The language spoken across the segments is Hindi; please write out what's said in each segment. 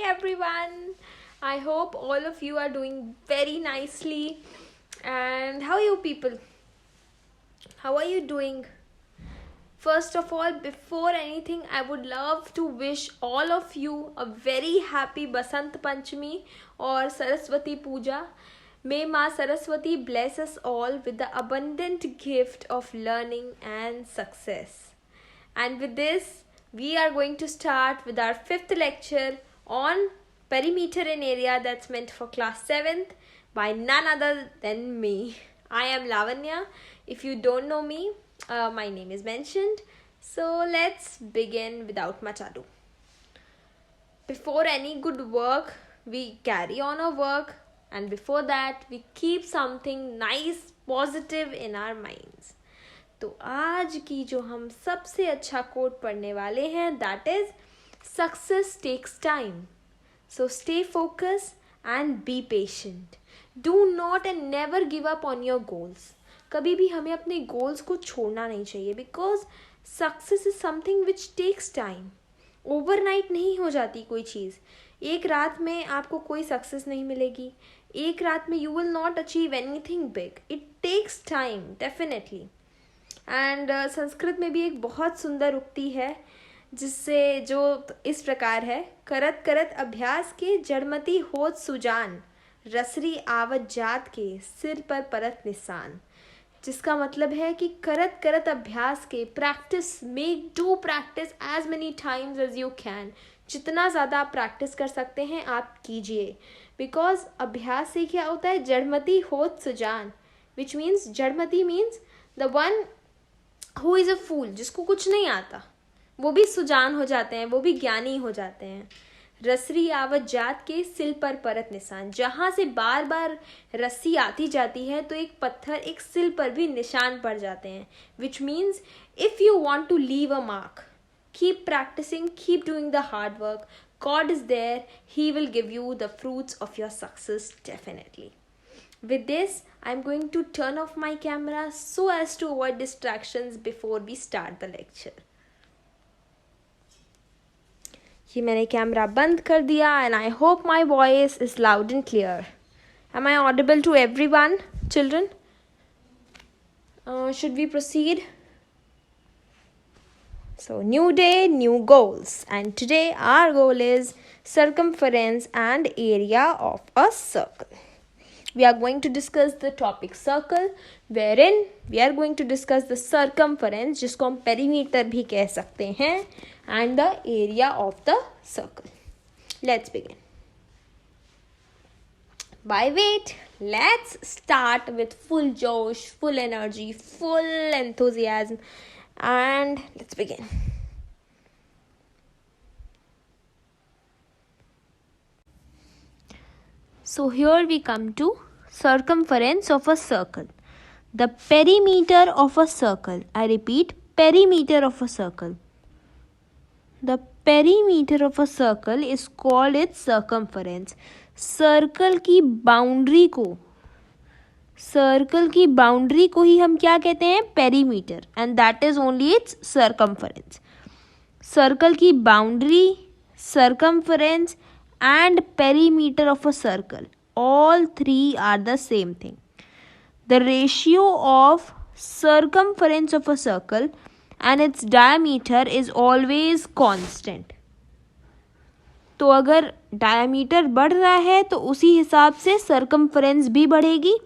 everyone. I hope all of you are doing very nicely. And how are you people? How are you doing? First of all, before anything, I would love to wish all of you a very happy Basant Panchami or Saraswati Puja. May Ma Saraswati bless us all with the abundant gift of learning and success. And with this, we are going to start with our fifth lecture on perimeter in area that's meant for class 7th by none other than me. I am Lavanya. If you don't know me, my name is mentioned. So let's begin without much ado. Before any good work, we carry on our work, and before that, we keep something nice, positive in our minds. तो आज की जो हम सबसे अच्छा कोट पढ़ने वाले हैं that is success takes time. So stay focus and be patient. Do not and never give up on your goals. कभी भी हमें अपने गोल्स को छोड़ना नहीं चाहिए because success is something which takes time. Overnight नहीं हो जाती कोई चीज़. एक रात में आपको कोई सक्सेस नहीं मिलेगी. एक रात में you will not achieve anything big. It takes time definitely. And Sanskrit में भी एक बहुत सुंदर उक्ति है जिससे जो इस प्रकार है, करत करत अभ्यास के जड़मती होत सुजान, रसरी आवत जात के सिर पर परत निशान. जिसका मतलब है कि करत करत अभ्यास के, practice, make do practice as many times as you can. जितना ज़्यादा आप प्रैक्टिस कर सकते हैं आप कीजिए. बिकॉज अभ्यास से क्या होता है, जड़मती होत सुजान, विच मीन्स जड़मती means the one who is a fool, जिसको कुछ नहीं आता, वो भी सुजान हो जाते हैं, वो भी ज्ञानी हो जाते हैं. रसरी आवत जात के सिल पर परत निशान. जहाँ से बार बार रस्सी आती जाती है तो एक पत्थर, एक सिल पर भी निशान पड़ जाते हैं. Which means if you want to leave a mark, keep practicing, keep doing the hard work. God is there. He will give you the fruits of your success definitely. With this, I'm going to turn off my camera so as to avoid distractions before we start the lecture. ये मैंने कैमरा बंद कर दिया and I hope my voice is loud and clear. Am I audible to everyone, children? Should we proceed? So, new day, new goals. And today our goal is circumference and area of a circle. We are going to discuss the topic circle, wherein we are going to discuss the circumference, जिसको हम perimeter भी कह सकते हैं, and the area of the circle. Let's begin. Why wait? Let's start with full josh, full energy, full enthusiasm, and let's begin. So here we come to circumference of a circle. The perimeter of a circle. I repeat, perimeter of a circle. The perimeter of a circle is called its circumference. Circle की बाउंड्री को ही हम क्या कहते हैं, perimeter, and that is only its circumference. Circle की boundary, circumference and perimeter of a circle, all three are the same thing. The ratio of circumference of a circle and its diameter is always constant. तो अगर डायमीटर बढ़ रहा है तो उसी हिसाब से circumference भी बढ़ेगी.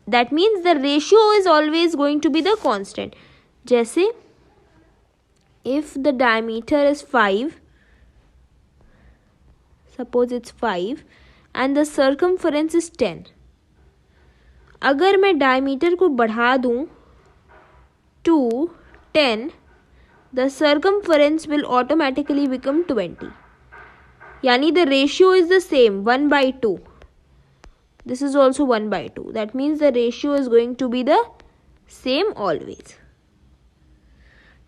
That means the ratio is always going to be the constant. जैसे if the diameter is 5, suppose it's 5 and the circumference is 10. अगर मैं डायमीटर को बढ़ा दूं to 10, the circumference will automatically become 20. यानी the ratio is the same, 1/2. This is also 1/2. That means the ratio is going to be the same always.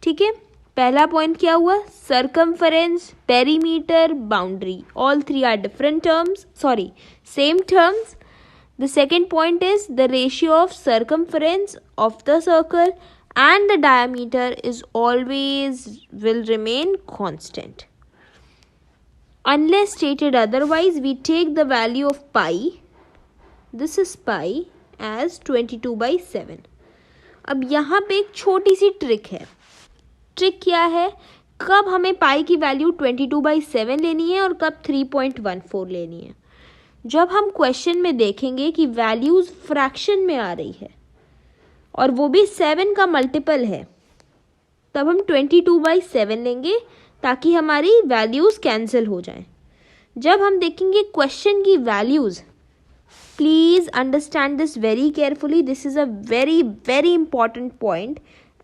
ठीक है. पहला पॉइंट क्या हुआ, circumference, perimeter, boundary, all three are different terms, sorry same terms. The second point is the ratio of circumference of the circle and the diameter is always will remain constant. Unless stated otherwise, we take the value of pi, this is pi, as 22/7. अब यहाँ पे एक छोटी सी ट्रिक है. ट्रिक क्या है? कब हमें पाई की वैल्यू 22/7 लेनी है और कब 3.14 लेनी है. जब हम क्वेश्चन में देखेंगे कि वैल्यूज फ्रैक्शन में आ रही है और वो भी 7 का मल्टीपल है, तब हम 22/7 लेंगे ताकि हमारी वैल्यूज कैंसिल हो जाएं. जब हम देखेंगे क्वेश्चन की values, please understand this very carefully. This is a very very important point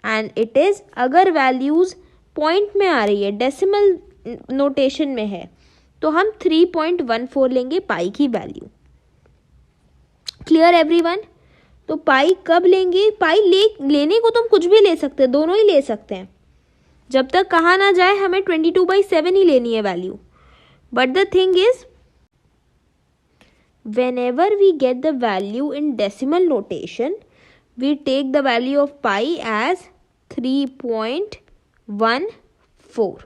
and it is, अगर वैल्यूज पॉइंट में आ रही है, डेसिमल नोटेशन में है, तो हम 3.14 लेंगे पाई की वैल्यू. Clear everyone? तो पाई कब लेंगे? पाई लेने को तो हम कुछ भी ले सकते हैं, दोनों ही ले सकते हैं. जब तक कहा ना जाए हमें 22/7 ही लेनी है value. But the thing is, whenever we get the value in decimal notation, we take the value of pi as 3.14.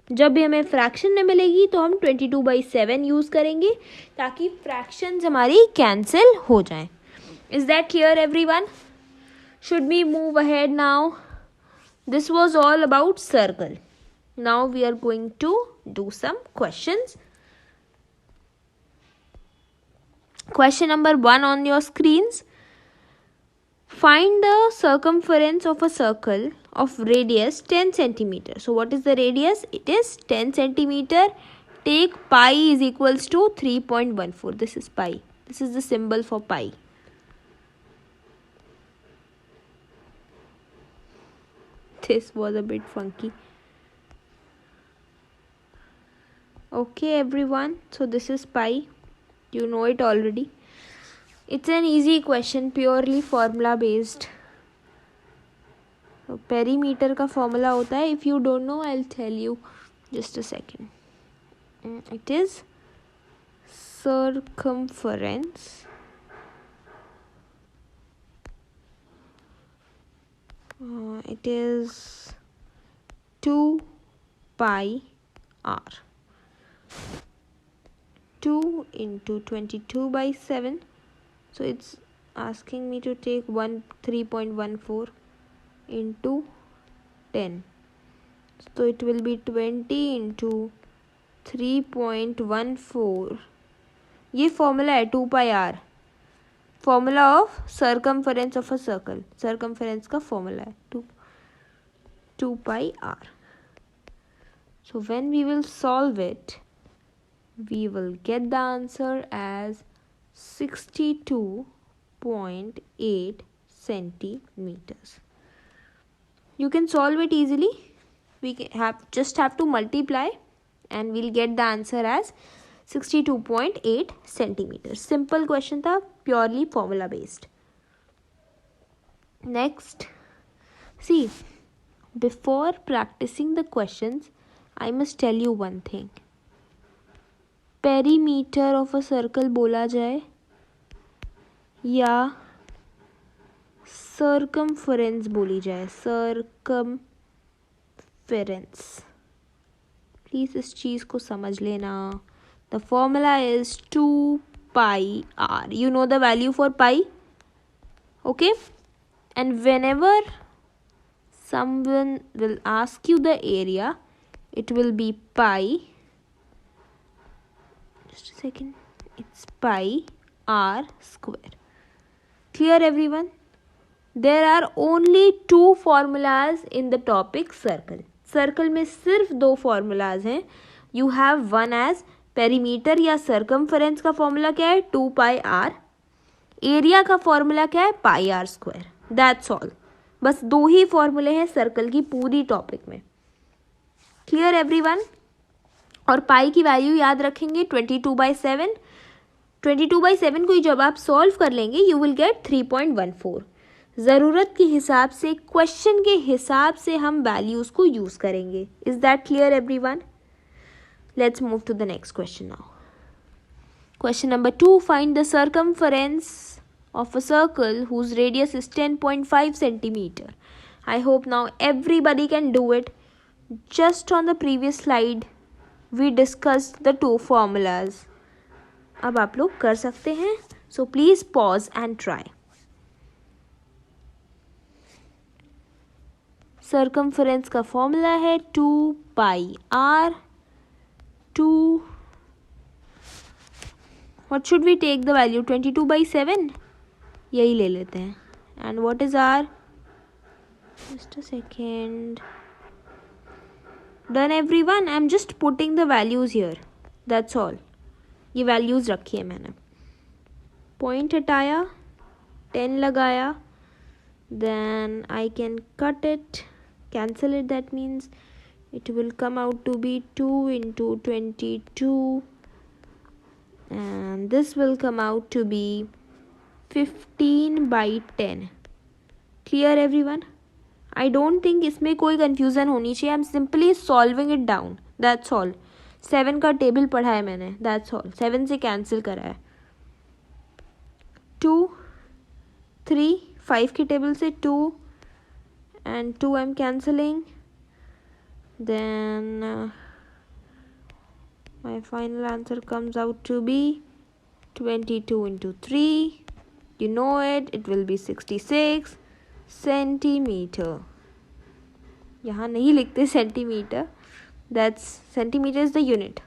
जब भी हमें फ्रैक्शन में मिलेगी तो हम 22/7 यूज करेंगे ताकि फ्रैक्शंस हमारी कैंसिल हो जाएं. Is that clear everyone? Should we move ahead now? This was all about circle. Now we are going to do some questions. Question number 1 on your screens. Find the circumference of a circle of radius 10 centimeter. So what is the radius? It is 10 centimeter. Take pi is equals to 3.14. This is pi. This is the symbol for pi. This was a bit funky. Okay everyone, so this is pi. You know it already. It's an easy question, purely formula based. So perimeter का formula होता है. If you don't know, I'll tell you. Just a second. It is circumference it is 2 pi r. 2 into 22/7. So it's asking me to take 3.14 into 10. So it will be 20 into 3.14. ये फॉर्मूला है 2 pi r. Formula of circumference of a circle. Circumference का फॉर्मूला है 2 pi r. So when we will solve it, we will get the answer as 62.8 centimeters. You can solve it easily. We just have to multiply and we'll get the answer as 62.8 centimeters. Simple question था, purely formula based. Next, see, before practicing the questions, I must tell you one thing. Perimeter of a circle बोला जाए या circumference बोली जाए. circumference. प्लीज इस चीज को समझ लेना. The formula is 2 pi r. You know the value for pi? Okay? And whenever someone will ask you the area, it will be pi. Just a second. It's pi r square. Clear everyone? There are only 2 formulas in the topic circle. Circle में सिर्फ 2 formulas हैं. You have one as perimeter या circumference का formula क्या है? 2 pi r. Area का formula क्या है? pi r square. That's all. बस 2 ही फॉर्मूले हैं सर्कल की पूरी टॉपिक में. Clear everyone? और पाई की वैल्यू याद रखेंगे 22/7. 22/7 को जब आप सॉल्व कर लेंगे यू विल गेट 3.14. ज़रूरत के हिसाब से, क्वेश्चन के हिसाब से हम वैल्यूज़ को यूज़ करेंगे. Is that clear everyone? Let's move to the next question now. Question number 2. Find the circumference of a circle whose radius is 10.5 centimeter. I hope now everybody can do it. Just on the previous slide, we discuss the two formulas. अब आप लोग कर सकते हैं. So please pause and try. Circumference का फॉर्मूला है 2πr. 2 what should we take the value? 22/7. यही ले लेते हैं. and what is r? just a second. done everyone. I'm just putting the values here. that's all. ये values रखी है मैंने. point हटाया, 10 लगाया, then I can cut it, cancel it. that means it will come out to be 2 into 22, and this will come out to be 15/10. clear everyone? I don't think इसमें कोई confusion होनी चाहिए. I'm simply solving it down. that's all. 7 का टेबल पढ़ा है मैंने. that's all. 7 से कैंसिल करा है. 2 3 5 की टेबल से 2 and 2 I'm cancelling. then my final answer comes out to be 22 into 3. you know it will be 66 centimeter. यहाँ नहीं लिखते centimetre. that's centimeter is the unit.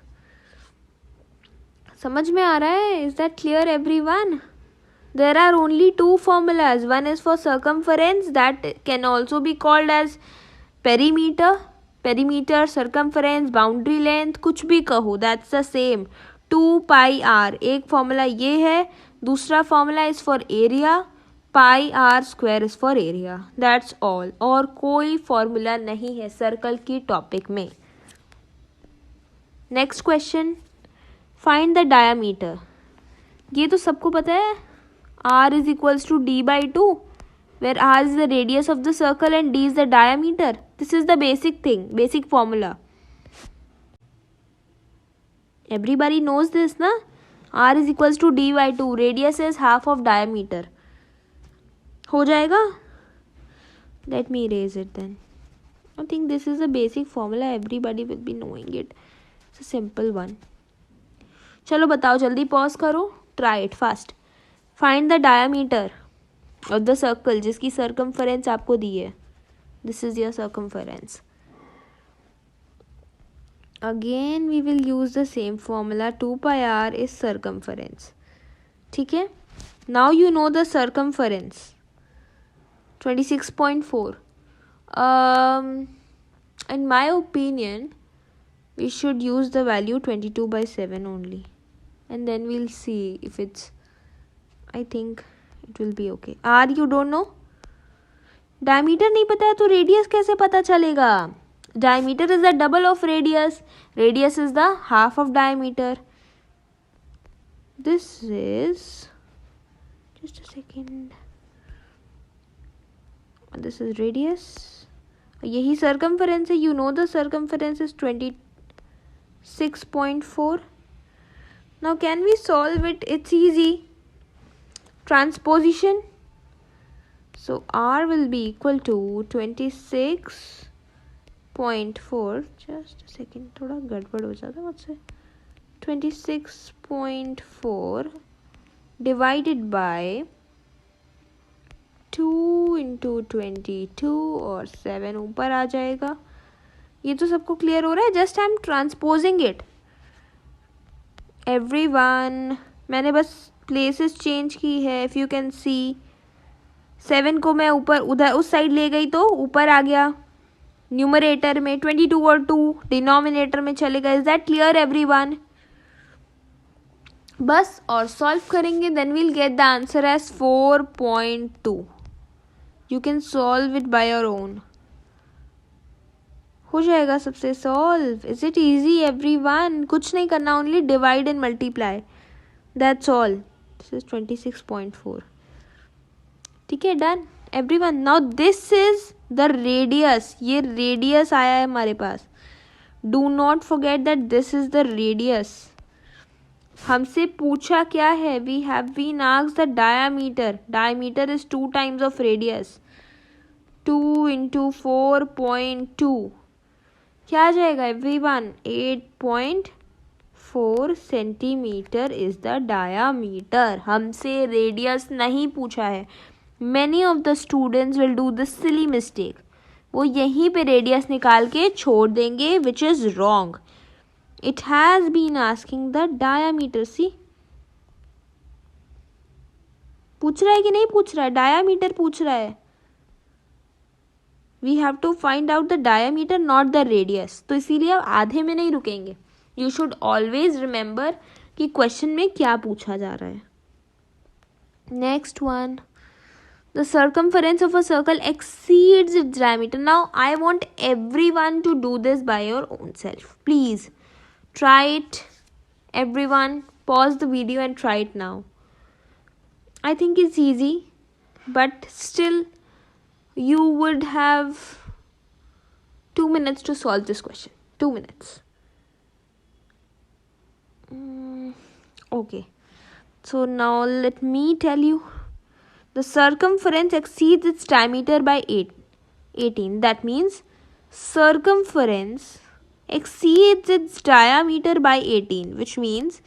समझ में आ रहा है? is that clear everyone? there are only two formulas. one is for circumference, that can also be called as perimeter, circumference, boundary length, कुछ भी कहो, that's the same. 2πr एक फॉर्मूला ये है. दूसरा formula is for area. πr² is for area. That's all. और कोई फॉर्मूला नहीं है सर्कल की टॉपिक में. Next question, find the diameter. ये तो सबको पता है. r is equals to d/2, where r is the radius of the circle and d is the diameter. This is the basic thing, basic formula. Everybody knows this, na? r is equals to d/2. Radius is half of diameter. हो जाएगा? Let me erase it then. I think this is a basic formula. Everybody will be knowing it. It's a simple one. चलो बताओ, जल्दी पॉज करो. Try it fast. Find the diameter of the circle जिसकी circumference आपको दी है. This is your circumference. Again we will use the same formula. 2πr is circumference. ठीक है? Now you know the circumference. 26.4. In my opinion, we should use the value 22/7 only. And then we'll see if it's, I think it will be okay. R you don't know? Diameter नहीं पता है तो radius कैसे पता चलेगा? Diameter is the double of radius. Radius is the half of diameter. This is, just a second. This is radius. यही circumference है. You know the circumference is 26.4. Now can we solve it? It's easy. Transposition. So r will be equal to 26.4. just a second, थोड़ा गड़बड़ हो जाता है मुझसे. 26.4 divided by 2 into 22 और 7 ऊपर आ जाएगा. ये तो सबको क्लियर हो रहा है. Just I am transposing it. Everyone, मैंने बस प्लेसेस चेंज की है. इफ़ यू कैन सी, 7 को मैं ऊपर उधर उस साइड ले गई तो ऊपर आ गया न्यूमरेटर में. 22 और 2 डिनोमिनेटर में चले गए. Is that clear everyone? बस और सॉल्व करेंगे. Then we'll get the answer as 4.2. You can solve it by your own. हो जाएगा सबसे solve. Is it easy everyone? कुछ नहीं करना, only divide and multiply. That's all. This is 26.4. ठीक है, done everyone. Now this is the radius. ये रेडियस आया है हमारे पास. Do not forget that this is the radius. हमसे पूछा क्या है? We have been asked the diameter. Diameter is 2 times of radius. 2 into 4.2. क्या आ जाएगा everyone? 8.4 centimetre is the diameter. हमसे रेडियस नहीं पूछा है. Many of the students will do this silly mistake. वो यहीं पे रेडियस निकाल के छोड़ देंगे, which is wrong. It has been asking the diameter. See, पूछ रहा है कि नहीं पूछ रहा है? डायामीटर पूछ रहा है. We have to find out the diameter, not the radius. तो इसीलिए आप आधे में नहीं रुकेंगे. You should always remember कि क्वेश्चन में क्या पूछा जा रहा है. Next one. The circumference of a circle exceeds its diameter. Now, I want everyone to do this by your own self. Please, try it. Everyone, pause the video and try it now. I think it's easy, but still, you would have 2 minutes to solve this question. 2 minutes. Okay. So, now let me tell you. The circumference exceeds its diameter by 18. That means circumference exceeds its diameter by 18, which means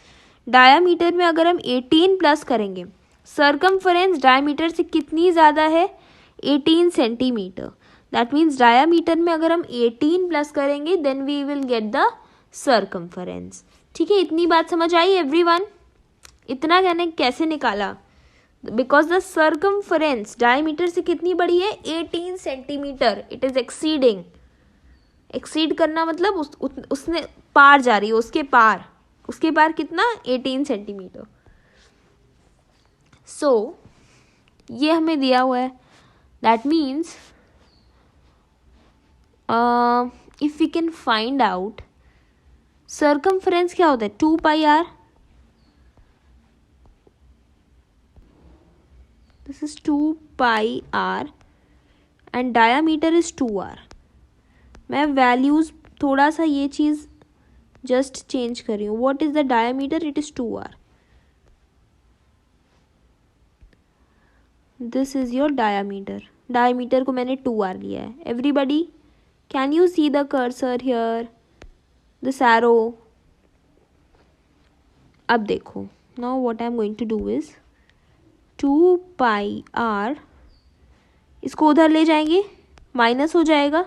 diameter में अगर हम 18 प्लस करेंगे, circumference diameter से कितनी ज़्यादा है? 18 सेंटीमीटर. That means diameter में अगर हम 18 प्लस करेंगे, then we will get the circumference. ठीक है, इतनी बात समझ आई everyone? इतना कहने कैसे निकाला? बिकॉज द सर्कमफरेंस डायमीटर से कितनी बड़ी है? 18 centimetre. It is exceeding. Exceed करना मतलब उसने पार जा रही है, उसके पार कितना? 18 सेंटीमीटर. सो ये हमें दिया हुआ है. That means if we can find out circumference क्या होता है? 2 pi R. This is 2 pi r and diameter is 2r. मैं वैल्यूज थोड़ा सा ये चीज़ जस्ट चेंज कर रही हूँ. What is the diameter? It is 2r. This is your diameter. Diameter को मैंने 2r लिया है. Everybody, can you see the cursor here? This arrow. अब देखो. Now what I am going to do is 2 pi R, इसको उधर ले जाएंगे, माइनस हो जाएगा,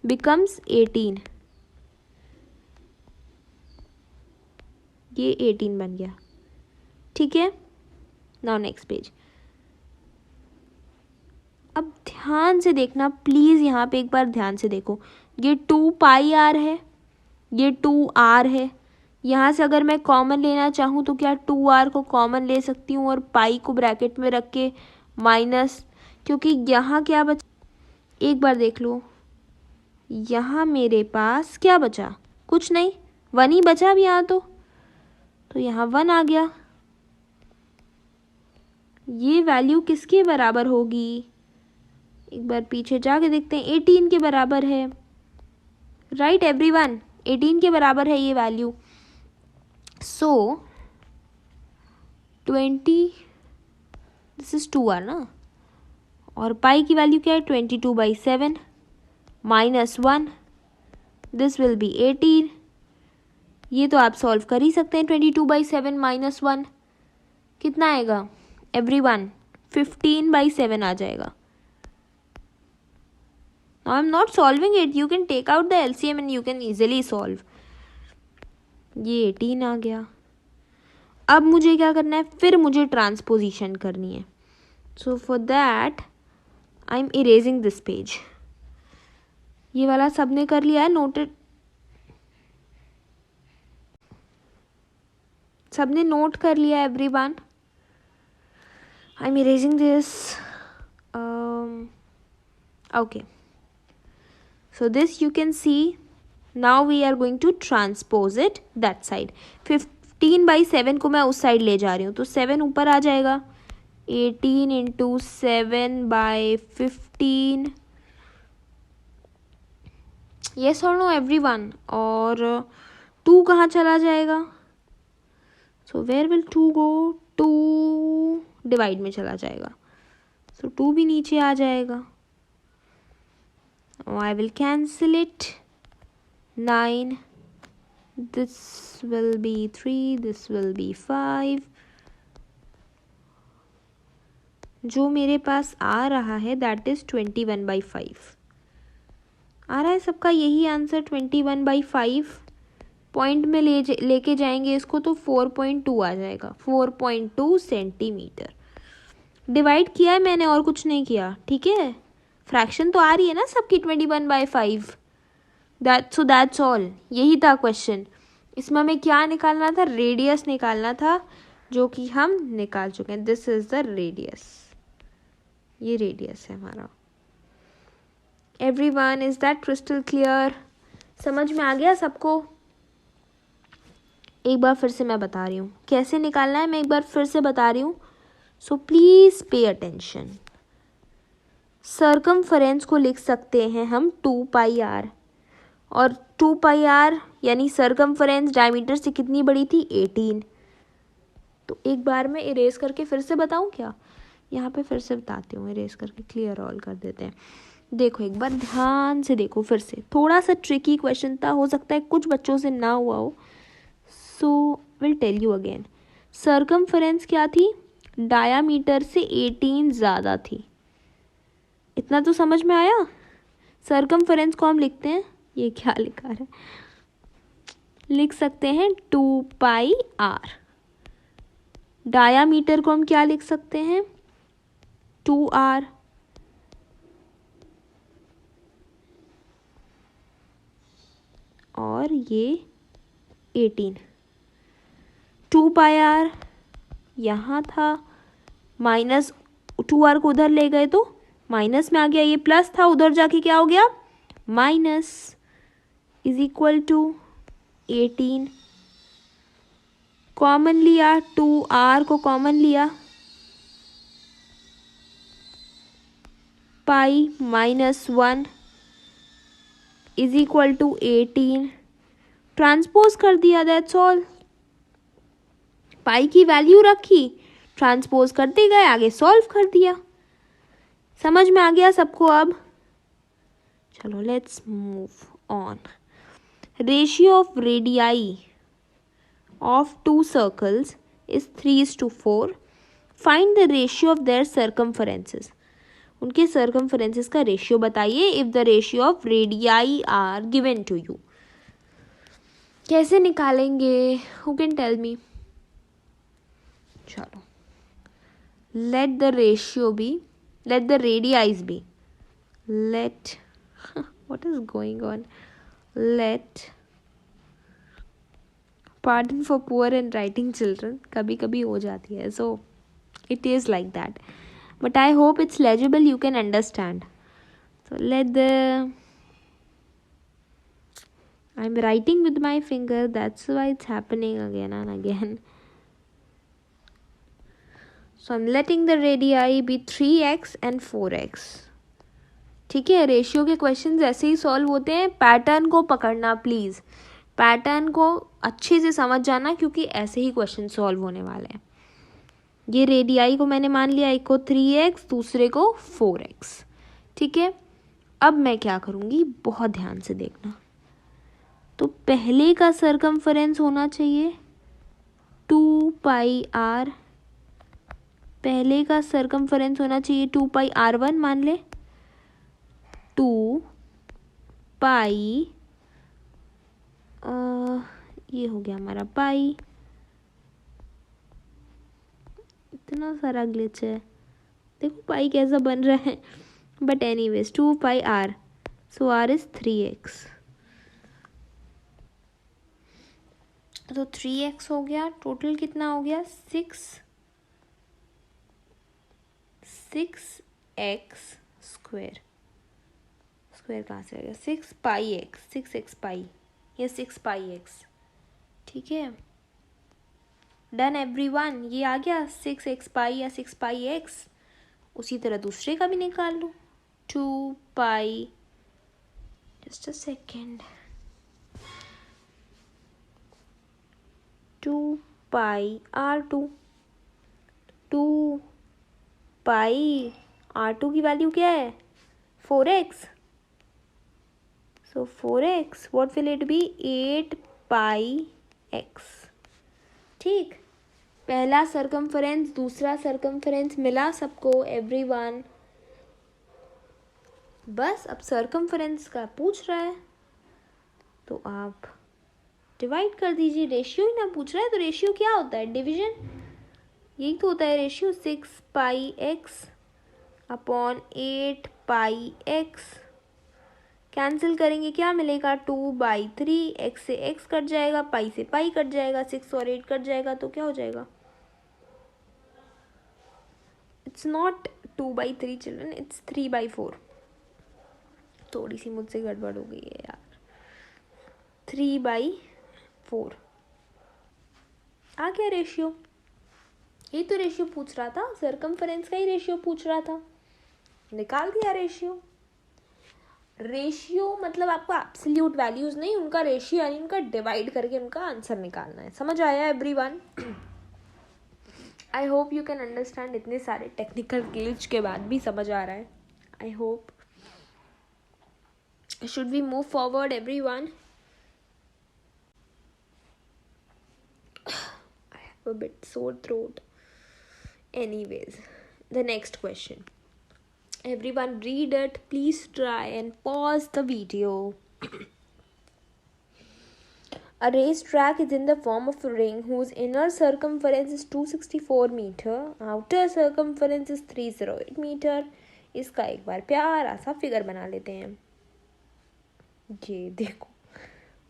बिकम्स 18. ये 18 बन गया. ठीक है. Now next page. अब ध्यान से देखना प्लीज़, यहाँ पे एक बार ध्यान से देखो. ये 2 पाई आर है, ये 2 आर है. यहाँ से अगर मैं कॉमन लेना चाहूँ तो क्या 2r को कॉमन ले सकती हूँ और पाई को ब्रैकेट में रख के माइनस, क्योंकि यहाँ क्या बचा? एक बार देख लो. यहाँ मेरे पास क्या बचा? कुछ नहीं, 1 ही बचा अब यहाँ. तो यहाँ 1 आ गया. ये वैल्यू किसके बराबर होगी? एक बार पीछे जाके देखते हैं. 18 के बराबर है. राइट एवरीवन, 18 के बराबर है ये value. So 20, this is 2r ना, और पाई की वैल्यू क्या है? 22/7 माइनस 1, दिस विल बी 18. ये तो आप सॉल्व कर ही सकते हैं. 22/7 माइनस 1 कितना आएगा एवरीवन? 15/7 आ जाएगा. Now I am not solving it. You can take out the LCM and you can easily solve. ये 18 आ गया. अब मुझे क्या करना है? फिर मुझे ट्रांसपोजिशन करनी है. So for that I am erasing this page. ये वाला सबने कर लिया है? नोटेड? सबने नोट कर लिया everyone? I am erasing this. Okay, so this you can see. Now we are going to transpose it that side. 15/7 को मैं उस साइड ले जा रही हूँ, तो 7 ऊपर आ जाएगा. 18 into 7/15. Yes or no everyone? और 2 कहाँ चला जाएगा? So where will 2 go? 2 divide में चला जाएगा. So 2 भी नीचे आ जाएगा. I will cancel it. 9, this will be 3, this will be 5. जो मेरे पास आ रहा है दैट इज 21/5 आ रहा है सबका यही आंसर 21/5. पॉइंट में लेके जाएंगे इसको तो 4.2 आ जाएगा. 4.2 सेंटीमीटर. डिवाइड किया है मैंने और कुछ नहीं किया. ठीक है, फ्रैक्शन तो आ रही है ना सबकी 21/5. That's all. यही था क्वेश्चन. इसमें हमें क्या निकालना था? रेडियस निकालना था, जो कि हम निकाल चुके हैं. This is the radius. ये रेडियस है हमारा. Everyone, is that crystal clear? समझ में आ गया सबको? एक बार फिर से मैं बता रही हूँ कैसे निकालना है. मैं एक बार फिर से बता रही हूँ, so please pay attention. Circumference को लिख सकते हैं हम 2πr, और 2πr यानी सर्कमफरेंस डायमीटर से कितनी बड़ी थी? 18. तो एक बार मैं इरेज करके फिर से बताऊं क्या? यहाँ पे फिर से बताती हूँ, इरेज करके क्लियर ऑल कर देते हैं. देखो एक बार ध्यान से देखो फिर से. थोड़ा सा ट्रिकी क्वेश्चन था, हो सकता है कुछ बच्चों से ना हुआ हो. So will tell you again. Circumference क्या थी? डायामीटर से 18 ज़्यादा थी. इतना तो समझ में आया. सर्कमफरेंस को हम लिखते हैं, ये क्या लिखा है, लिख सकते हैं 2πr. डायामीटर को हम क्या लिख सकते हैं? 2r. और ये 18. 2πr यहाँ था, माइनस 2r को उधर ले गए तो माइनस में आ गया. ये प्लस था, उधर जाके क्या हो गया? Minus. Is equal to 18. Common लिया, 2r को कॉमन लिया, pi -1 is equal to 18. Transpose कर दिया, दैट्स ऑल. पाई की वैल्यू रखी, ट्रांसपोज करते गए, आगे सॉल्व कर दिया. समझ में आ गया सबको अब? चलो let's move on. Ratio of radii of two circles is 3:4. Find the ratio of their circumferences. उनके circumferences का रेशियो बताइए if the ratio of radii are given to you. कैसे निकालेंगे? Who can tell me? चलो, let the ratio be, let the radii be, let what is going on? Let, pardon for poor and writing children, कभी कभी हो जाती है, so it is like that, but I hope it's legible, you can understand. So let the, I'm writing with my finger, that's why it's happening again and again. So I'm letting the radii be 3x and 4x. ठीक है, रेशियो के क्वेश्चन ऐसे ही सॉल्व होते हैं. पैटर्न को पकड़ना प्लीज़, पैटर्न को अच्छे से समझ जाना, क्योंकि ऐसे ही क्वेश्चन सॉल्व होने वाले हैं. ये रेडियाई को मैंने मान लिया, एक को 3x, दूसरे को 4x. ठीक है, अब मैं क्या करूँगी, बहुत ध्यान से देखना. तो पहले का सर्कमफरेंस होना चाहिए 2πr. पहले का सर्कमफरेंस होना चाहिए 2πr1 मान ले. 2π, ये हो गया हमारा पाई. इतना सारा ग्लिच है, देखो पाई कैसा बन रहा है. But anyways 2πr, so r is 3x. तो 3x हो गया. टोटल कितना हो गया? 6x square. स्क्वायर कहाँ से आ गया? 6πx, 6x पाई या 6πx. ठीक है, डन एवरीवन. ये आ गया 6x पाई या 6πx. उसी तरह दूसरे का भी निकाल लो. 2π, just a second, 2πr2. 2πr2 की वैल्यू क्या है? 4x. So 4x, what will it be? 8 pi x. ठीक, पहला सर्कमफरेंस, दूसरा सर्कमफरेंस मिला सबको, एवरीवन. बस अब सर्कमफरेंस का पूछ रहा है तो आप डिवाइड कर दीजिए. रेशियो ही ना पूछ रहा है तो रेशियो क्या होता है? डिवीजन. यही तो होता है रेशियो. 6 पाई एक्स अपॉन 8 पाई एक्स. कैंसिल करेंगे, क्या मिलेगा? 2/3. एक्स से एक्स कट जाएगा, पाई से पाई कट जाएगा, 6 और 8 कट जाएगा, तो क्या हो जाएगा? It's not 2/3 children, it's 3/4. थोड़ी सी मुझसे गड़बड़ हो गई है यार. 3/4 आ गया रेशियो. यही तो रेशियो पूछ रहा था, सर्कमफरेंस का ही रेशियो पूछ रहा था. निकाल दिया रेशियो. रेशियो मतलब आपको एब्सोल्यूट वैल्यूज नहीं, उनका रेशियो यानी उनका डिवाइड करके उनका आंसर निकालना है. समझ आया everyone? I hope you can understand. इतने सारे टेक्निकल ग्लिच के बाद भी समझ आ रहा है. I hope. Should we move forward everyone? I have a bit sore throat. Anyways, the next question. Everyone read it. Please try and pause the video. A racetrack is in the form of a ring whose inner circumference is 264 meter. Outer circumference is 308 meter. इसका एक बार प्यारा सा फिगर बना लेते हैं. ये देखो,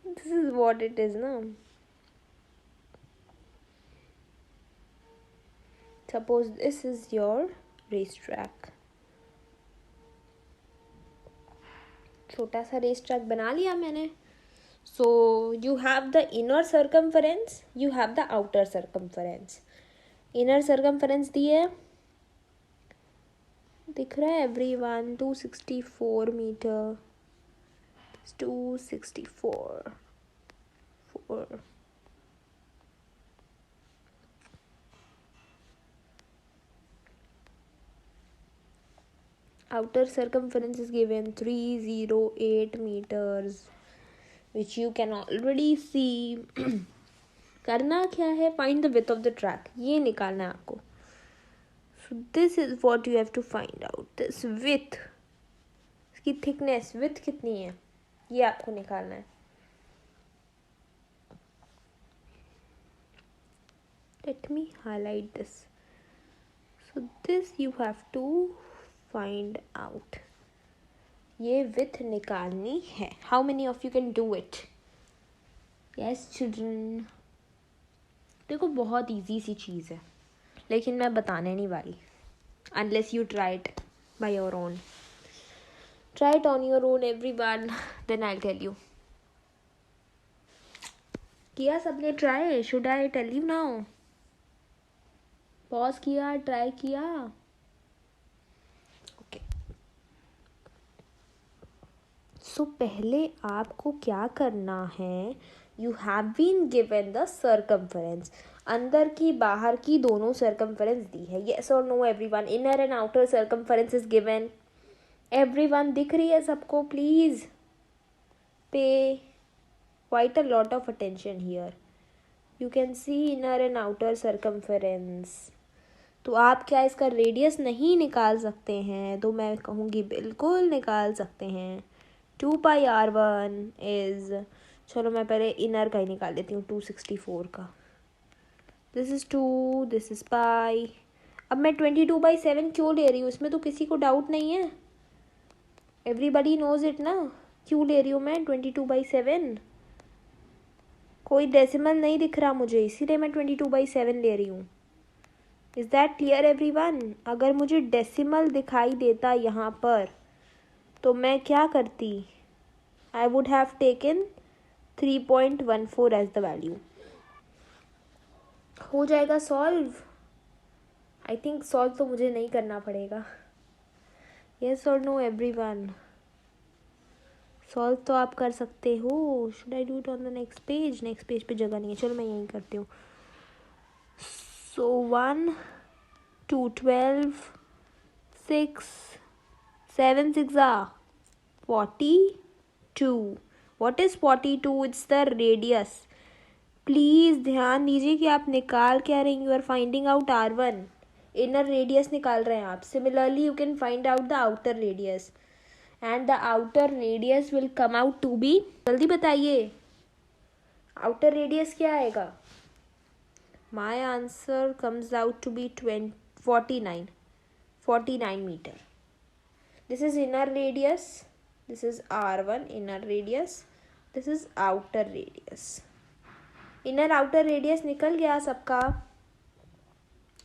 this is what it is ना. Suppose this is your racetrack. छोटा सा racetrack बना लिया मैंने. So you have the inner circumference, you have the outer circumference. Inner circumference दी है, दिख रहा है everyone? 264 meter. 264. 4. Outer circumference is given 308 meters, which you can already see. करना क्या है? Find the width of the track. ये निकालना है आपको. So this is what you have to find out. This width, इसकी thickness, width कितनी है, ये आपको निकालना है. Let me highlight this. So this you have to find out. ये width निकालनी है. How many of you can do it? Yes children. देखो बहुत easy सी चीज़ है, लेकिन मैं बताने नहीं वाली. Unless you try it by your own. Try it on your own everyone. Then I'll tell you. किया सबने try? Should I tell you now? Pause किया, try किया. So पहले आपको क्या करना है? You have been given the circumference. अंदर की बाहर की दोनों circumference दी है. Yes or no everyone? Inner and outer circumference is given. Everyone दिख रही है सबको? Please pay quite a lot of attention here. You can see inner and outer circumference. तो आप क्या इसका रेडियस नहीं निकाल सकते हैं? तो मैं कहूँगी बिल्कुल निकाल सकते हैं. 2 पाई r1 इज, चलो मैं पहले इनर का ही निकाल लेती हूँ, 264 का. दिस इज़ 2, दिस इज़ पाई. अब मैं 22/7 क्यों ले रही हूँ? इसमें तो किसी को डाउट नहीं है. एवरीबडी नोज इट ना, क्यों ले रही हूँ मैं 22/7? कोई डेसिमल नहीं दिख रहा मुझे, इसीलिए मैं 22/7 ले रही हूँ. Is that clear everyone? अगर मुझे डेसिमल दिखाई देता यहाँ पर तो मैं क्या करती? I would have taken 3.14 as the value. हो जाएगा सॉल्व? आई थिंक सॉल्व तो मुझे नहीं करना पड़ेगा. येस और नो एवरीवन? सॉल्व तो आप कर सकते हो. Should I do it on the next page? Next page पे जगह नहीं है, चलो मैं यहीं करती हूँ. सो 1 2 12 6 7 6 40 42. What is 42? It's the radius. Please ध्यान दीजिए कि आप निकाल क्या रहे हैं. You are finding out R1. Inner radius निकाल रहे हैं आप. Similarly you can find out the outer radius and the outer radius will come out to be. जल्दी बताइए आउटर रेडियस क्या आएगा. My answer comes out to be 49 meter. This is inner radius. This is R1 inner radius. This is outer radius. Inner outer radius निकल गया सबका.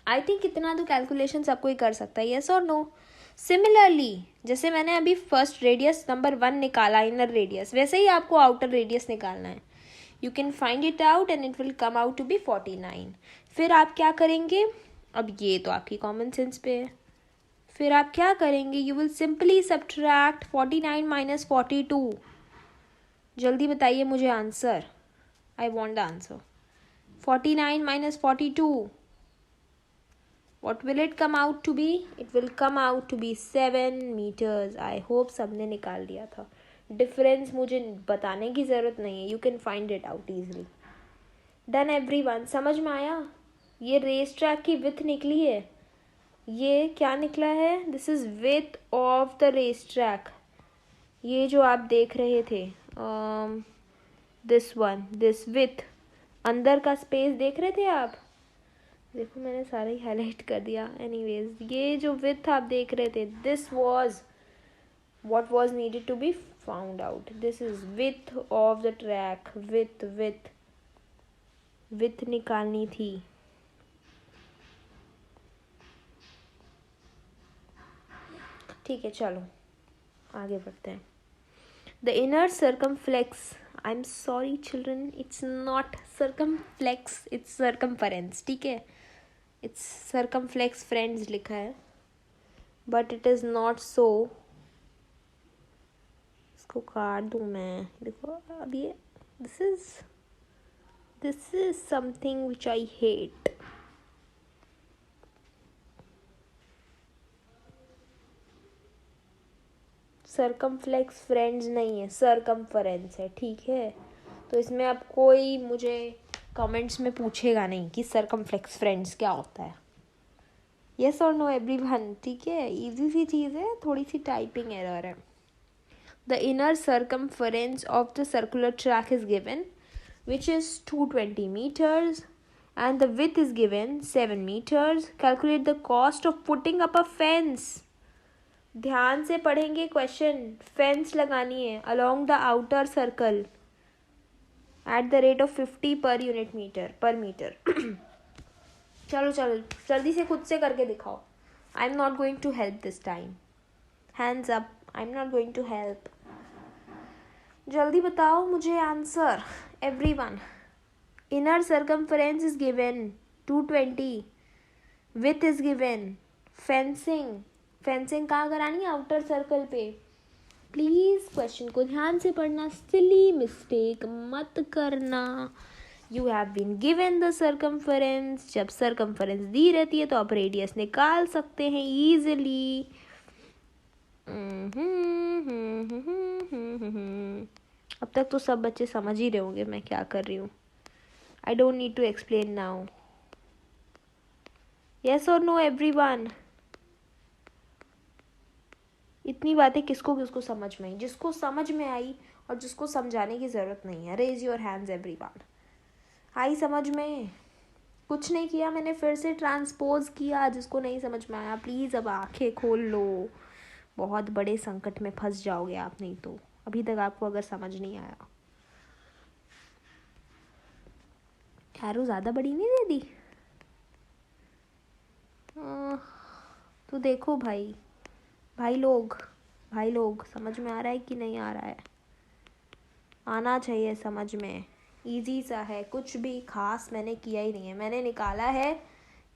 आई थिंक इतना तो कैलकुलेशन सब कोई कर सकता है. येस और नो. सिमिलरली जैसे मैंने अभी फर्स्ट रेडियस नंबर 1 निकाला इनर रेडियस, वैसे ही आपको आउटर रेडियस निकालना है. You can find it out and it will come out to be 49. फिर आप क्या करेंगे. अब ये तो आपकी कॉमन सेंस पे है. फिर आप क्या करेंगे. You will simply subtract 49 minus 42. जल्दी बताइए मुझे answer. I want the answer. 49 minus 42. What will it come out to be? It will come out to be 7 meters. I hope सबने निकाल दिया था. डिफरेंस मुझे बताने की ज़रूरत नहीं है. You can find it out easily. Done everyone. समझ में आया. ये रेस ट्रैक की विथ निकली है. ये क्या निकला है. This is width of the race track. ये जो आप देख रहे थे दिस वन, दिस विथ, अंदर का स्पेस देख रहे थे आप. देखो मैंने सारा ही हाईलाइट कर दिया. एनीवेज ये जो विथ आप देख रहे थे, this was what was needed to be found out. This is width of the track. width निकालनी थी. ठीक है चलो आगे बढ़ते हैं. The inner circumflex. I'm sorry children, it's not circumflex, it's circumference. ठीक है, it's circumflex friends लिखा है, but it is not so. इसको काट दूँ मैं. देखो अब ये this is something which I hate. Circumflex friends नहीं है, सर्कमफरेंस है. ठीक है, तो इसमें अब कोई मुझे कमेंट्स में पूछेगा नहीं कि सर्कमफ्लेक्स फ्रेंड्स क्या होता है. यस और नो एवरीवन. ठीक है, इजी सी चीज़ है, थोड़ी सी टाइपिंग एरर है. The inner circumference of the circular track is given which is 220 meters and the width is given 7 meters. Calculate the cost of putting up a fence. ध्यान से पढ़ेंगे क्वेश्चन. फेंस लगानी है along the outer circle at the rate of 50 per meter. चलो जल्दी से खुद से करके दिखाओ. I am not going to help this time. Hands up. I am not going to help. जल्दी बताओ मुझे answer everyone. Inner circumference is given 220. Width is given. Fencing कहाँ करानी है. आउटर सर्कल पे. प्लीज़ क्वेश्चन को ध्यान से पढ़ना. सिली मिस्टेक मत करना. You have been given the circumference. जब सर्कमफरेंस दी रहती है तो आप रेडियस निकाल सकते हैं ईजिली. अब तक तो सब बच्चे समझ ही रहे होंगे मैं क्या कर रही हूँ. I don't need to explain now. Yes और नो एवरीवन. इतनी बातें किसको किसको समझ में आई. जिसको समझ में आई और जिसको समझाने की ज़रूरत नहीं है, रेज योर हैंड्स एवरीवन. आई समझ में. कुछ नहीं किया मैंने, फिर से ट्रांसपोज किया. जिसको नहीं समझ में आया प्लीज़ अब आंखें खोल लो. बहुत बड़े संकट में फंस जाओगे आप नहीं तो. अभी तक आपको अगर समझ नहीं आया. एरो ज़्यादा बड़ी नहीं दे दी. तो देखो भाई लोग समझ में आ रहा है कि नहीं आ रहा है. आना चाहिए समझ में. इजी सा है, कुछ भी खास मैंने किया ही नहीं है. मैंने निकाला है,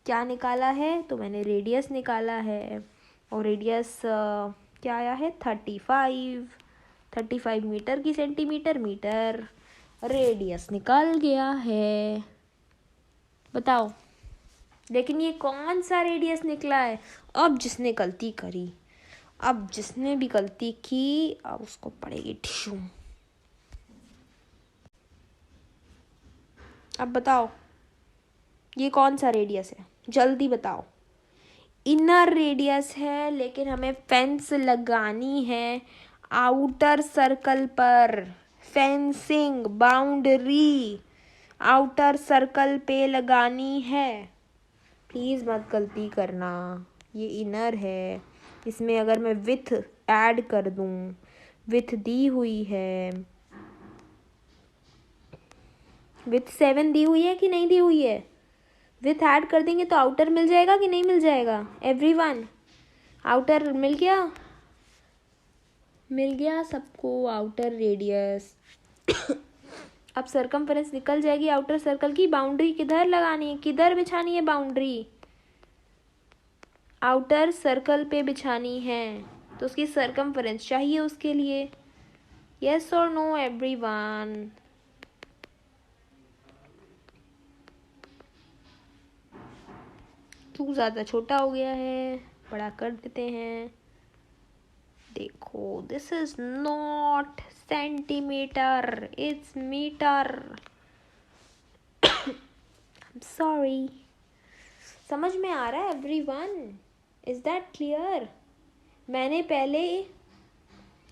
क्या निकाला है, तो मैंने रेडियस निकाला है. और रेडियस क्या आया है 35 मीटर की सेंटीमीटर मीटर रेडियस निकल गया है. बताओ लेकिन ये कौन सा रेडियस निकला है. अब जिसने गलती करी, अब जिसने भी गलती की अब उसको पड़ेगी टिश्यू. अब बताओ ये कौन सा रेडियस है, जल्दी बताओ। इनर रेडियस है, लेकिन हमें फेंस लगानी है आउटर सर्कल पर। फेंसिंग, बाउंड्री आउटर सर्कल पे लगानी है। प्लीज़ मत गलती करना। ये इनर है, इसमें अगर मैं विथ ऐड कर दूं, विथ दी हुई है, विथ 7 दी हुई है कि नहीं दी हुई है? विथ ऐड कर देंगे तो आउटर मिल जाएगा कि नहीं मिल जाएगा? एवरीवन, आउटर मिल गया? मिल गया सबको आउटर रेडियस। अब सरकमफेरेंस निकल जाएगी आउटर सर्कल की। बाउंड्री किधर लगानी है, किधर बिछानी है बाउंड्री? आउटर सर्कल पे बिछानी है, तो उसकी सरकमफेरेंस चाहिए उसके लिए। यस और नो एवरीवन? क्यों ज़्यादा छोटा हो गया है, बड़ा कर देते हैं। देखो, this is not centimetre, it's metre. Sorry. समझ में आ रहा है एवरीवन? Is that clear? मैंने पहले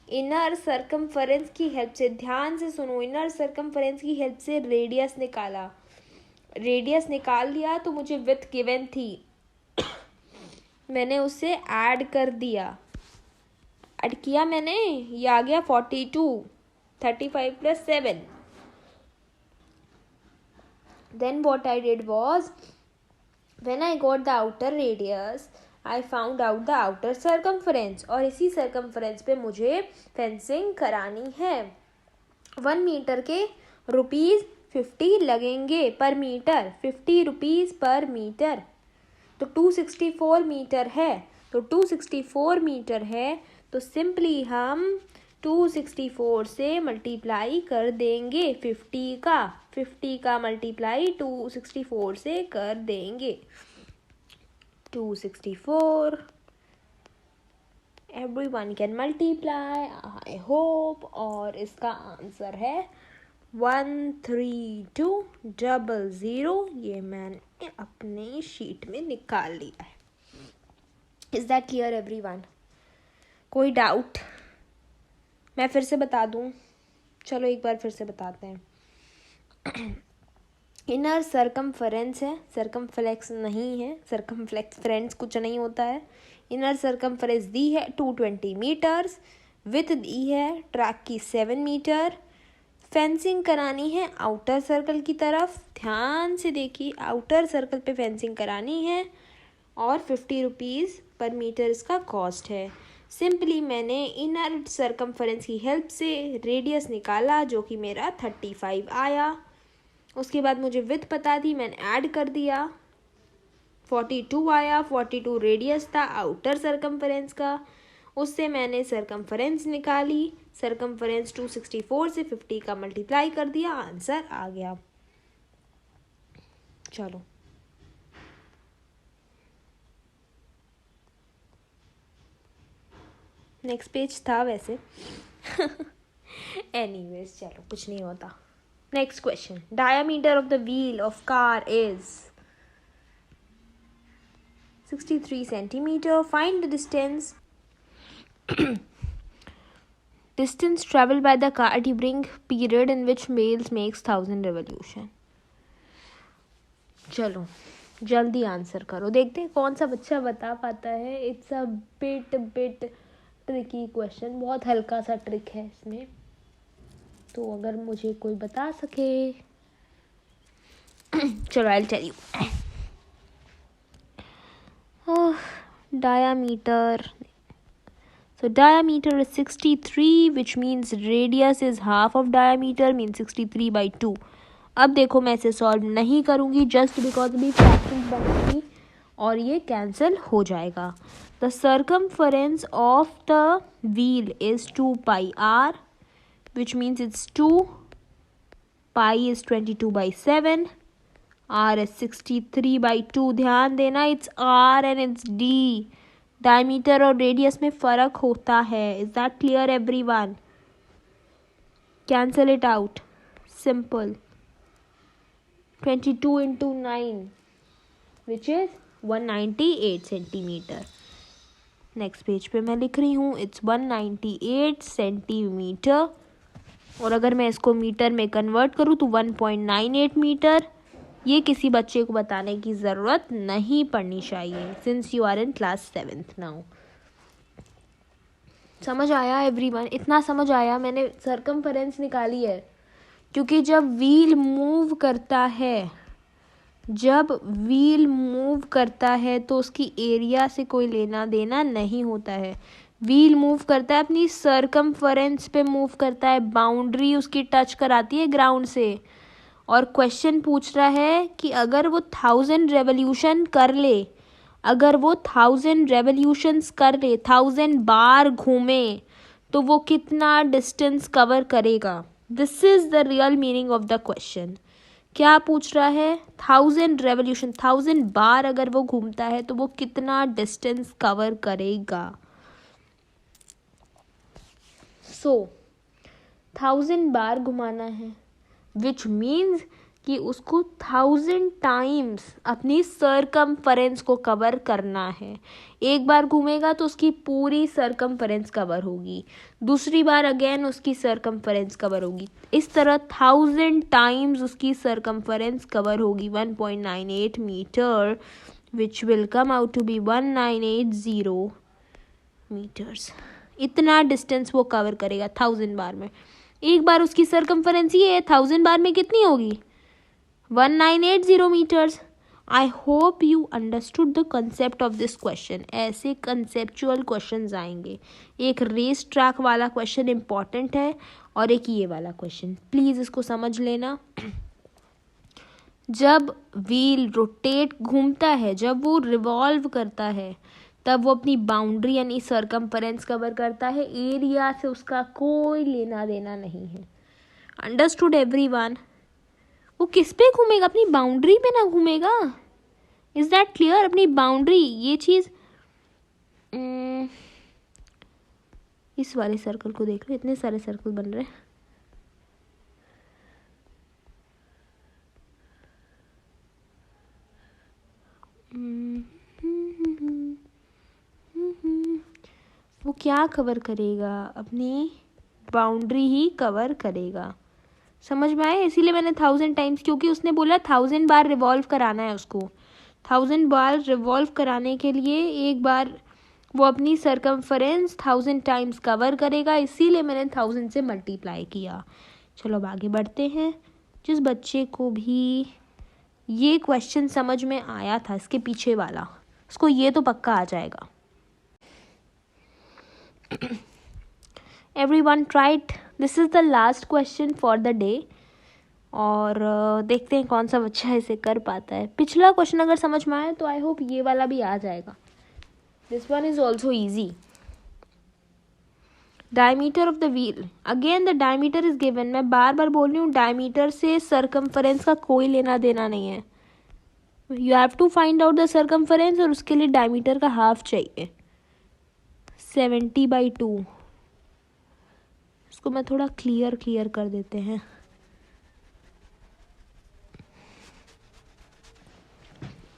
इनर सरकमफेरेंस की हेल्प से, ध्यान से सुनो, इनर सरकमफेरेंस की हेल्प से रेडियस निकाला। रेडियस निकाल लिया तो मुझे विड्थ गिवन थी, मैंने उसे ऐड कर दिया। ऐड किया मैंने, ये आ गया 42, 35 + 7। Then what I did was, when I got the outer radius, I found out the outer circumference, और इसी circumference पे मुझे फेंसिंग करानी है। 1 मीटर के ₹50 लगेंगे पर मीटर, 50 रुपीज़ पर मीटर। तो 264 मीटर है, तो 264 मीटर है, तो सिंपली हम 264 से मल्टीप्लाई कर देंगे 50 का मल्टीप्लाई 264 से कर देंगे। 264, everyone can multiply, I hope. और इसका आंसर है 13200। ये मैंने अपने शीट में निकाल लिया है। Is that clear everyone? कोई डाउट? मैं फिर से बता दूं, चलो एक बार फिर से बताते हैं। इनर सरकमफेरेंस है, सरकमफ्लेक्स नहीं है। सरकमफ्लेक्स फ्रेंड्स कुछ नहीं होता है। इनर सरकमफेरेंस दी है 220 मीटर्स, विथ दी है ट्रैक की 7 मीटर। फेंसिंग करानी है आउटर सर्कल की तरफ, ध्यान से देखिए, आउटर सर्कल पे फेंसिंग करानी है, और 50 रुपीज़ पर मीटर इसका कॉस्ट है। सिंपली मैंने इनर सरकमफेरेंस की हेल्प से रेडियस निकाला, जो कि मेरा 35 आया। उसके बाद मुझे विड्थ पता थी, मैंने ऐड कर दिया, 42 आया। 42 रेडियस था आउटर सरकमफेरेंस का, उससे मैंने सरकमफेरेंस निकाली। सरकमफेरेंस 264 से 50 का मल्टीप्लाई कर दिया, आंसर आ गया। चलो, नेक्स्ट पेज था वैसे। एनीवेज, चलो कुछ नहीं होता। Next question, diameter of the wheel of car is 63 centimeter. Find the distance traveled by the car during period in which wheels makes 1000 revolution. चलो जल्दी आंसर करो, देखते हैं कौन सा बच्चा बता पाता है। It's a bit tricky question, बहुत हल्का सा ट्रिक है इसमें, तो अगर मुझे कोई बता सके। चलो I will tell you. Diameter. So diameter is 63, which means radius is half of diameter, means 63/2. अब देखो, मैं इसे सॉल्व नहीं करूँगी जस्ट बिकॉज अभी फ्रैक्शंस बनेंगी और ये कैंसिल हो जाएगा। The circumference of the wheel is 2πr, which means it's 2, pi is 22/7, r is 63/2. ध्यान देना, it's r and it's d. Diameter और रेडियस में फ़र्क होता है। Is that clear everyone? Cancel it out, simple. 22 into 9 which is 198 centimetre. Next page पे मैं लिख रही हूँ इट्स 198 सेंटीमीटर, और अगर मैं इसको मीटर में कन्वर्ट करूँ तो 1.98 मीटर. ये किसी बच्चे को बताने की ज़रूरत नहीं पड़नी चाहिए since you are in class 7th now. समझ आया एवरीवन? इतना समझ आया? मैंने सर्कमफरेंस निकाली है क्योंकि जब व्हील मूव करता है तो उसकी एरिया से कोई लेना देना नहीं होता है. व्हील मूव करता है अपनी सर्कमफरेंस पे मूव करता है, बाउंड्री उसकी टच कराती है ग्राउंड से. और क्वेश्चन पूछ रहा है कि अगर वो 1000 रेवोल्यूशन कर ले, 1000 बार घूमे तो वो कितना डिस्टेंस कवर करेगा. This is the real meaning of the question. क्या पूछ रहा है? 1000 रेवोल्यूशन, 1000 बार अगर वो घूमता है तो वो कितना डिस्टेंस कवर करेगा. सो 1000 बार घुमाना है विच मीन्स कि उसको 1000 टाइम्स अपनी सर्कमफरेंस को कवर करना है. एक बार घूमेगा तो उसकी पूरी सर्कमफरेंस कवर होगी, दूसरी बार अगेन उसकी सर्कमफरेंस कवर होगी. इस तरह 1000 टाइम्स उसकी सर्कमफरेंस कवर होगी 1.98 metre which will come out to be 1980 metres. इतना डिस्टेंस वो कवर करेगा 1000 बार में. एक बार उसकी सर्कमफरेंस ये है, 1000 बार में कितनी होगी? 1980 metres. I hope you understood the concept of this question. ऐसे कंसेप्चुअल क्वेश्चंस आएंगे. एक रेस ट्रैक वाला क्वेश्चन इम्पॉर्टेंट है और एक ये वाला क्वेश्चन. प्लीज़ इसको समझ लेना. जब व्हील रोटेट घूमता है, जब वो रिवॉल्व करता है, तब वो अपनी बाउंड्री यानी सर्कमफरेंस कवर करता है. एरिया से उसका कोई लेना देना नहीं है. Understood everyone? वो किस पे घूमेगा? अपनी बाउंड्री पे ना घूमेगा. Is that clear? अपनी बाउंड्री, ये चीज़. इस वाले सर्कल को देख लो, इतने सारे सर्कल बन रहे हैं. वो क्या कवर करेगा? अपनी बाउंड्री ही कवर करेगा. समझ में आए? इसीलिए मैंने 1000 टाइम्स, क्योंकि उसने बोला 1000 बार रिवॉल्व कराना है उसको. 1000 बार रिवॉल्व कराने के लिए एक बार वो अपनी सर्कमफरेंस 1000 टाइम्स कवर करेगा, इसीलिए मैंने 1000 से मल्टीप्लाई किया. चलो अब आगे बढ़ते हैं. जिस बच्चे को भी ये क्वेश्चन समझ में आया था, इसके पीछे वाला, उसको ये तो पक्का आ जाएगा. Everyone tried. This is the last question for the day. और देखते हैं कौन सा बच्चा इसे कर पाता है. पिछला क्वेश्चन अगर समझ में आए तो आई होप ये वाला भी आ जाएगा. This one is also easy. Diameter of the wheel. Again the diameter is given. मैं बार बार बोल रही हूँ, diameter से circumference का कोई लेना देना नहीं है. You have to find out the circumference और उसके लिए diameter का हाफ चाहिए. 70/2. इसको मैं थोड़ा क्लियर कर देते हैं.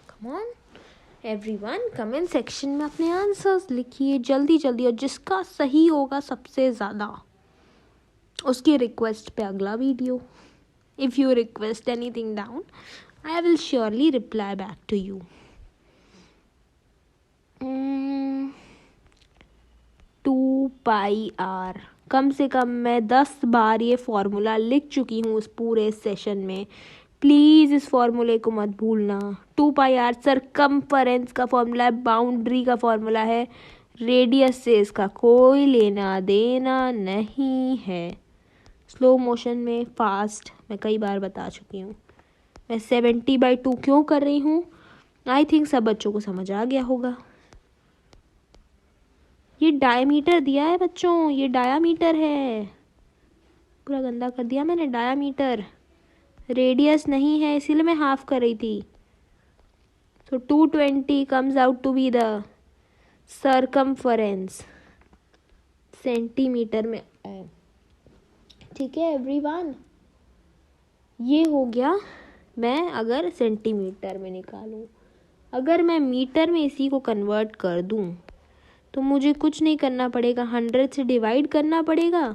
Come on everyone, comment section में अपने आंसर्स लिखिए जल्दी जल्दी, और जिसका सही होगा सबसे ज़्यादा उसकी रिक्वेस्ट पे अगला video. If you request anything down I will surely reply back to you. 2πr. कम से कम मैं 10 बार ये फॉर्मूला लिख चुकी हूँ उस पूरे सेशन में. प्लीज़ इस फॉर्मूले को मत भूलना. 2πr सर्कमफरेंस का फॉर्मूला है, बाउंड्री का फॉर्मूला है. रेडियस से इसका कोई लेना देना नहीं है. स्लो मोशन में, फास्ट, मैं कई बार बता चुकी हूँ. मैं 70/2 क्यों कर रही हूँ? आई थिंक सब बच्चों को समझ आ गया होगा. ये डायमीटर दिया है बच्चों, ये डायामीटर है. पूरा गंदा कर दिया मैंने. डायामीटर, रेडियस नहीं है, इसीलिए मैं हाफ कर रही थी. तो 220 comes out to be the circumference centimetre में. ठीक है एवरीवन, ये हो गया मैं अगर सेंटीमीटर में निकालूं, अगर मैं मीटर में इसी को कन्वर्ट कर दूं तो मुझे कुछ नहीं करना पड़ेगा, 100 से डिवाइड करना पड़ेगा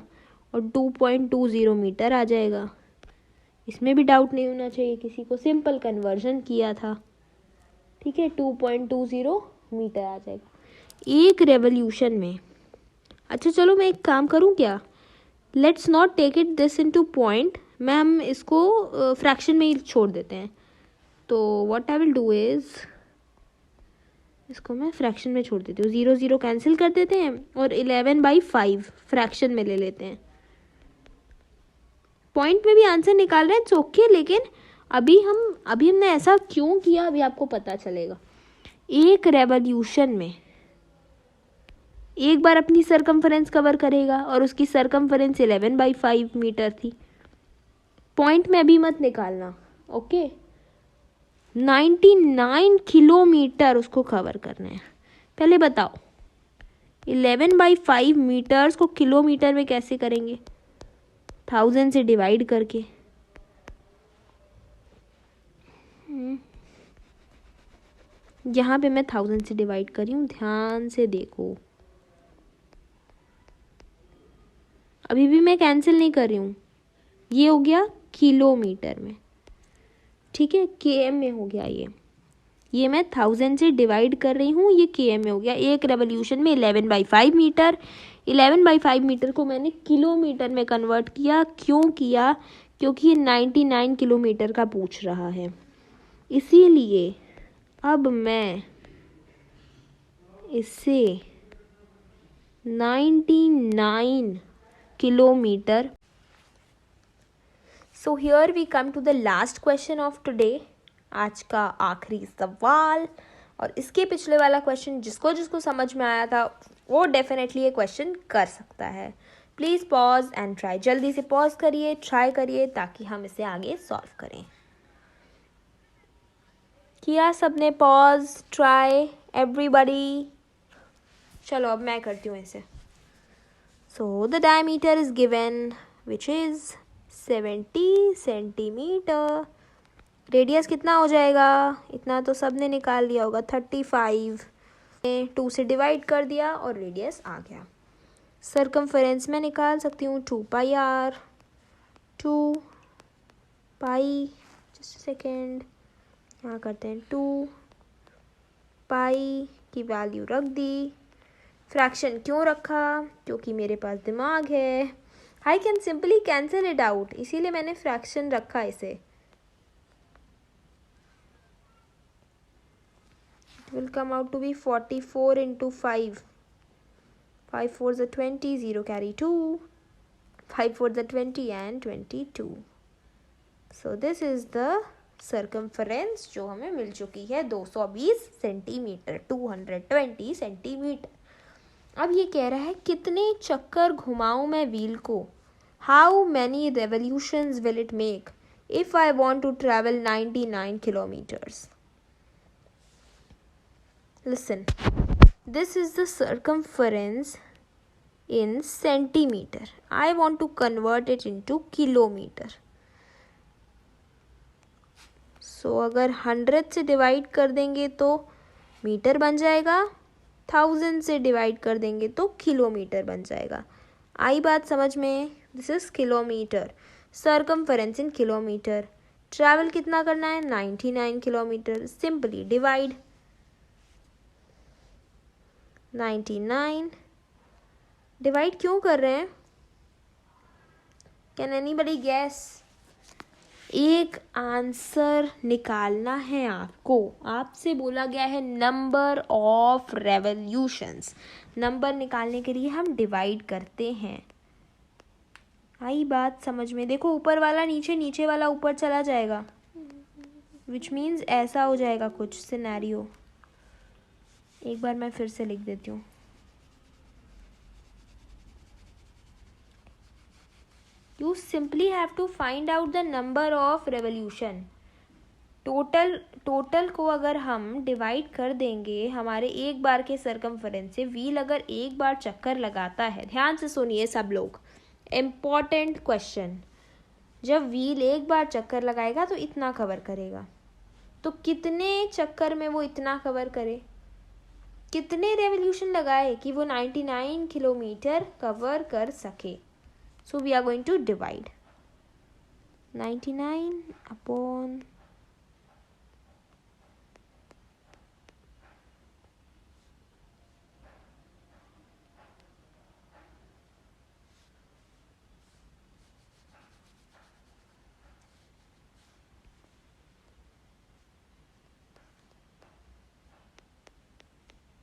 और 2.20 मीटर आ जाएगा। इसमें भी डाउट नहीं होना चाहिए किसी को, सिंपल कन्वर्जन किया था, ठीक है। 2.20 मीटर आ जाएगा एक रेवोल्यूशन में। अच्छा चलो मैं एक काम करूं क्या, let's not take it this into point, मैं हम इसको फ्रैक्शन में ही छोड़ देते हैं। तो what I will do is, इसको मैं फ्रैक्शन में छोड़ देती हूँ, 0 0 कैंसिल कर देते हैं और 11/5 फ्रैक्शन में ले लेते हैं। पॉइंट में भी आंसर निकाल रहे हैं, इट्स ओके, लेकिन अभी हमने ऐसा क्यों किया अभी आपको पता चलेगा। एक रेवोल्यूशन में एक बार अपनी सरकमफरेंस कवर करेगा और उसकी सरकमफरेंस 11/5 मीटर थी। पॉइंट में अभी मत निकालना, ओके। 99 किलोमीटर उसको कवर करना है। पहले बताओ 11/5 मीटर्स को किलोमीटर में कैसे करेंगे, 1000 से डिवाइड करके। यहाँ पे मैं 1000 से डिवाइड कर रही हूँ, ध्यान से देखो, अभी भी मैं कैंसिल नहीं कर रही हूँ। ये हो गया किलोमीटर में, ठीक है, km में हो गया। ये मैं 1000 से डिवाइड कर रही हूँ, ये km में हो गया। एक रेवोल्यूशन में 11/5 मीटर, 11/5 मीटर को मैंने किलोमीटर में कन्वर्ट किया। क्यों किया, क्योंकि ये 99 किलोमीटर का पूछ रहा है, इसीलिए अब मैं इससे 99 kilometre. So here we come to the last question of today, आज का आखिरी सवाल। और इसके पिछले वाला क्वेश्चन जिसको जिसको समझ में आया था वो डेफिनेटली ये क्वेश्चन कर सकता है। प्लीज़ पॉज एंड ट्राई, जल्दी से पॉज करिए, ट्राई करिए ताकि हम इसे आगे सॉल्व करें। किया सबने पॉज, ट्राई, एवरीबॉडी? चलो अब मैं करती हूँ इसे। So the diameter is given which is 70 centimetre. Radius कितना हो जाएगा, इतना तो सबने निकाल लिया होगा, 35। 2 से डिवाइड कर दिया और रेडियस आ गया। सरकमफेरेंस में निकाल सकती हूँ 2πr, 2 पाई, जस्ट सेकेंड, यहाँ करते हैं 2 पाई की वैल्यू रख दी। फ्रैक्शन क्यों रखा, क्योंकि मेरे पास दिमाग है, I can simply cancel it out, इसीलिए मैंने फ्रैक्शन रखा इसे। Will come out to be 44 into 5. 5 4s are 20, 0 carry 2. 5 4s are 20 and 22. So this is the circumference जो हमें मिल चुकी है 220 सेंटीमीटर, 220 सेंटीमीटर। अब ये कह रहा है कितने चक्कर घुमाऊं मैं व्हील को, How many revolutions will it make if I want to travel 99 kilometers? Listen, this is the circumference in centimeter. I want to convert it into kilometer. So अगर 100 से डिवाइड कर देंगे तो मीटर बन जाएगा, 1000 से डिवाइड कर देंगे तो किलोमीटर बन जाएगा। आई बात समझ में? This is kilometre, circumference in kilometre. Travel कितना करना है, 99 किलोमीटर। सिंपली डिवाइड 99, डिवाइड क्यों कर रहे हैं, कैन एनीबडी गैस? एक आंसर निकालना है आपको, आपसे बोला गया है नंबर ऑफ रेवोल्यूशंस। नंबर निकालने के लिए हम डिवाइड करते हैं। आई बात समझ में? देखो ऊपर वाला नीचे, नीचे वाला ऊपर चला जाएगा, विच मीन्स ऐसा हो जाएगा कुछ सिनेरियो। एक बार मैं फिर से लिख देती हूँ। You simply have to find out the number of revolution. Total को अगर हम डिवाइड कर देंगे हमारे एक बार के सरकमफेरेंस से, व्हील अगर एक बार चक्कर लगाता है, ध्यान से सुनिए सब लोग, इम्पॉर्टेंट क्वेश्चन, जब व्हील एक बार चक्कर लगाएगा तो इतना कवर करेगा, तो कितने चक्कर में वो इतना कवर करे, कितने रेवोल्यूशन लगाए कि वो 99 किलोमीटर कवर कर सके. So we are going to divide 99 upon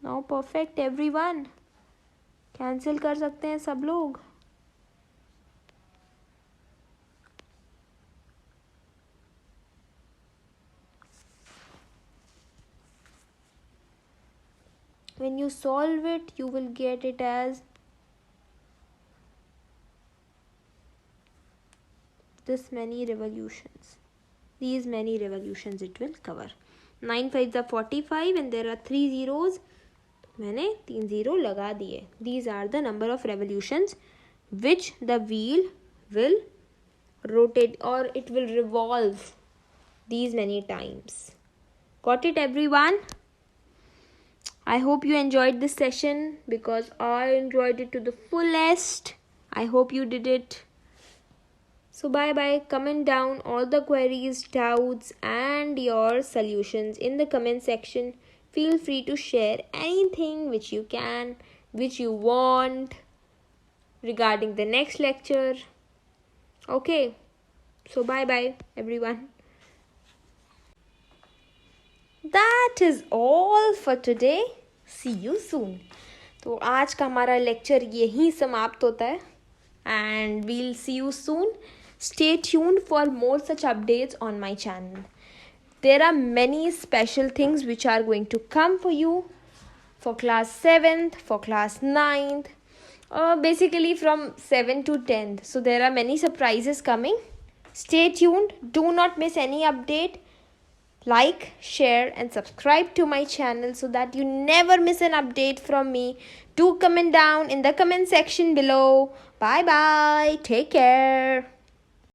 now perfect everyone. Cancel कर सकते हैं सब लोग. When you solve it, you will get it as this many revolutions. These many revolutions it will cover. 9 5s are 45 and there are 3 zeros. मैंने 3 0 लगा दिए. These are the number of revolutions which the wheel will rotate or it will revolve these many times. Got it everyone? I hope you enjoyed this session because I enjoyed it to the fullest. I hope you did it. So bye bye. Comment down all the queries, doubts and your solutions in the comment section. Feel free to share anything which you can, which you want regarding the next lecture. Okay. So bye bye everyone. That is all for today. See you soon. तो आज का हमारा लेक्चर यहीं समाप्त होता है and we'll see you soon. Stay tuned for more such updates on my channel. There are many special things which are going to come for you for class 7th, for class 9th, basically from 7th to 10th. So there are many surprises coming. Stay tuned. Do not miss any update. Like, share and subscribe to my channel so that you never miss an update from me. Do comment down in the comment section below. Bye bye. Take care.